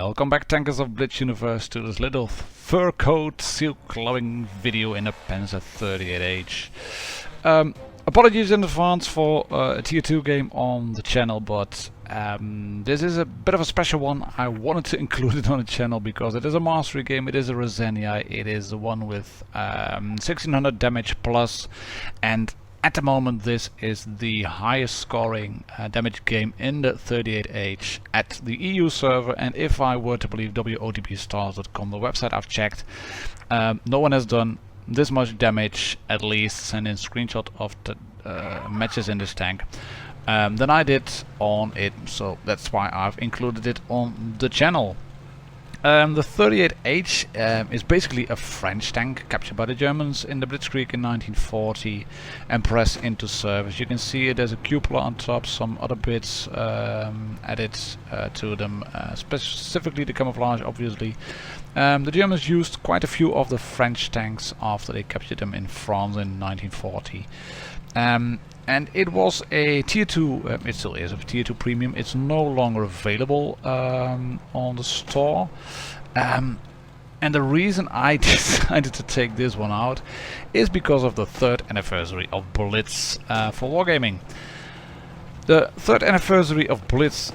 Welcome back, tankers of Blitz Universe, to this little fur coat Sealclubbing video in a Pz. 38H. Apologies in advance for a tier 2 game on the channel, but this is a bit of a special one. I wanted to include it on the channel because it is a mastery game, it is a Raseiniai, it is the one with 1600 damage plus, and at the moment this is the highest scoring damage game in the 38H at the EU server, and if I were to believe WoTBstars.com, the website I've checked, no one has done this much damage, at least send in screenshot of the matches in this tank, than I did on it, so that's why I've included it on the channel. The 38H is basically a French tank captured by the Germans in the Blitzkrieg in 1940 and pressed into service. You can see it has a cupola on top, some other bits added to them, specifically the camouflage obviously. The Germans used quite a few of the French tanks after they captured them in France in 1940. And it was a tier 2, it still is a tier 2 premium, it's no longer available on the store. And the reason I decided to take this one out is because of the 3rd anniversary of Blitz for Wargaming. The 3rd anniversary of Blitz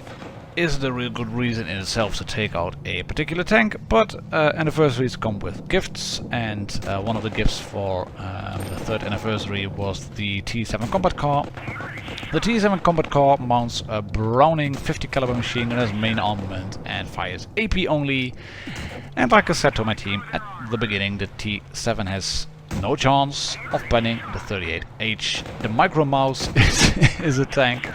is the real good reason in itself to take out a particular tank, but anniversaries come with gifts, and one of the gifts for the 3rd anniversary was the T7 combat car. The T7 combat car mounts a Browning 50 caliber machine gun as main armament and fires AP only, and like I said to my team at the beginning, the T7 has no chance of penning the 38H. The micro mouse is a tank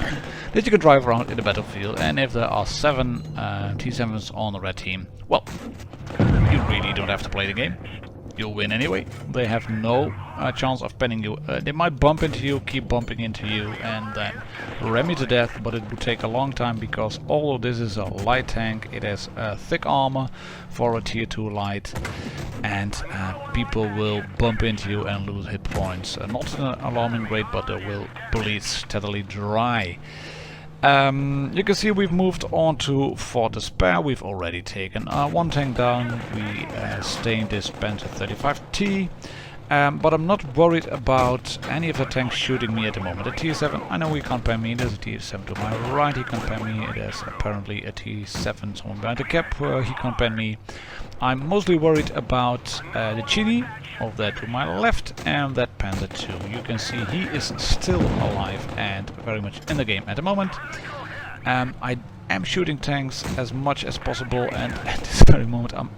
that you can drive around in the battlefield, and if there are 7 T7s on the red team, well, you really don't have to play the game. You'll win anyway. They have no chance of penning you. They might bump into you, keep bumping into you, and then ram you to death, but it would take a long time because all of this is a light tank. It has thick armor for a tier 2 light, and people will bump into you and lose hit points. Not in an alarming rate, but they will bleed steadily dry. You can see we've moved on to for the spare. We've already taken one tank down. We stained this Pz.Ppfw, but I'm not worried about any of the tanks shooting me at the moment. The T7, I know he can't pen me. There's a T7 to my right, he can't pen me. There's apparently a T7 someone behind the cap, he can't pen me. I'm mostly worried about the Chini of that to my left and that Panther 2. You can see he is still alive and very much in the game at the moment. I am shooting tanks as much as possible, and at this very moment I'm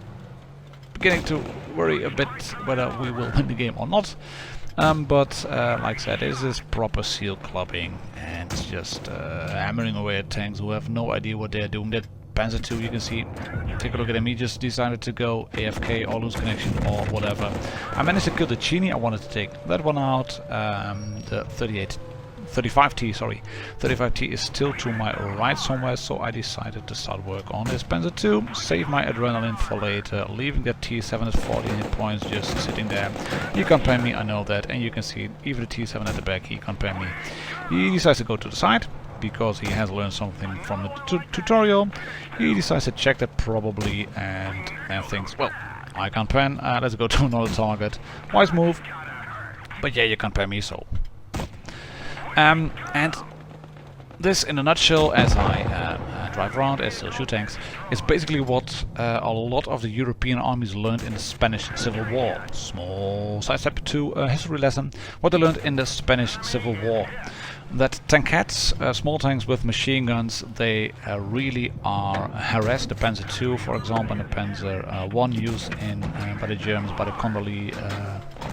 beginning to worry a bit whether we will win the game or not. But like I said, this is proper Sealclubbing, and it's just hammering away at tanks who have no idea what they're doing. That Panzer 2, you can see, take a look at him, he just decided to go AFK or lose connection or whatever. I managed to kill the Chini, I wanted to take that one out. The 35T is still to my right somewhere, so I decided to start work on this Panzer 2, save my adrenaline for later, leaving that T7 at 14 hit points just sitting there. He can't pen me, I know that, and you can see even the T7 at the back, he can't pen me. He decides to go to the side because he has learned something from the tutorial. He decides to check that probably and thinks, well, I can't pen, let's go to another target. Wise move, but yeah, you can't pen me, so. And this, in a nutshell, as I drive around, as still shoot tanks, is basically what a lot of the European armies learned in the Spanish Civil War. Small sidestep to a history lesson, what they learned in the Spanish Civil War. That tankettes, small tanks with machine guns, they really are harassed. The Panzer 2, for example, and the Panzer 1 used in by the Germans, by the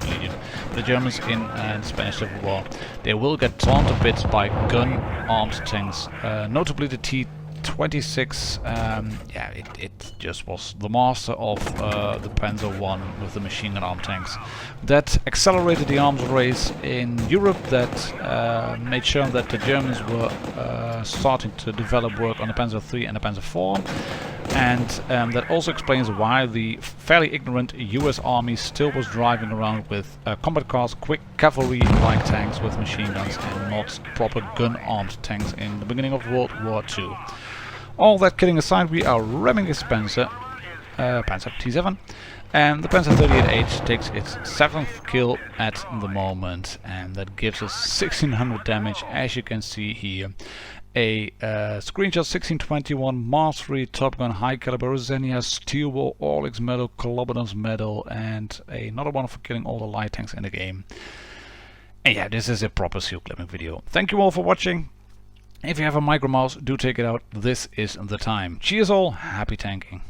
Legion, by the Germans in the Spanish Civil War. They will get torn to bits by gun-armed tanks, notably the T26. Yeah, it just was the master of the Panzer 1 with the machine gun armed tanks. That accelerated the arms race in Europe, that made sure that the Germans were starting to develop work on the Panzer 3 and the Panzer 4. And that also explains why the fairly ignorant US army still was driving around with combat cars, quick cavalry-like tanks with machine guns, and not proper gun-armed tanks in the beginning of World War II. All that kidding aside, we are ramming this Panzer T7, and the Panzer 38H takes its 7th kill at the moment, and that gives us 1600 damage, as you can see here. A screenshot 1621 Mastery Top Gun High Caliber Raseiniai Steel Ball Orlix Medal, Colobodons Medal, and another one for killing all the light tanks in the game. And yeah, this is a proper Sealclubbing video. Thank you all for watching. If you have a micro mouse, do take it out. This is the time. Cheers all, happy tanking.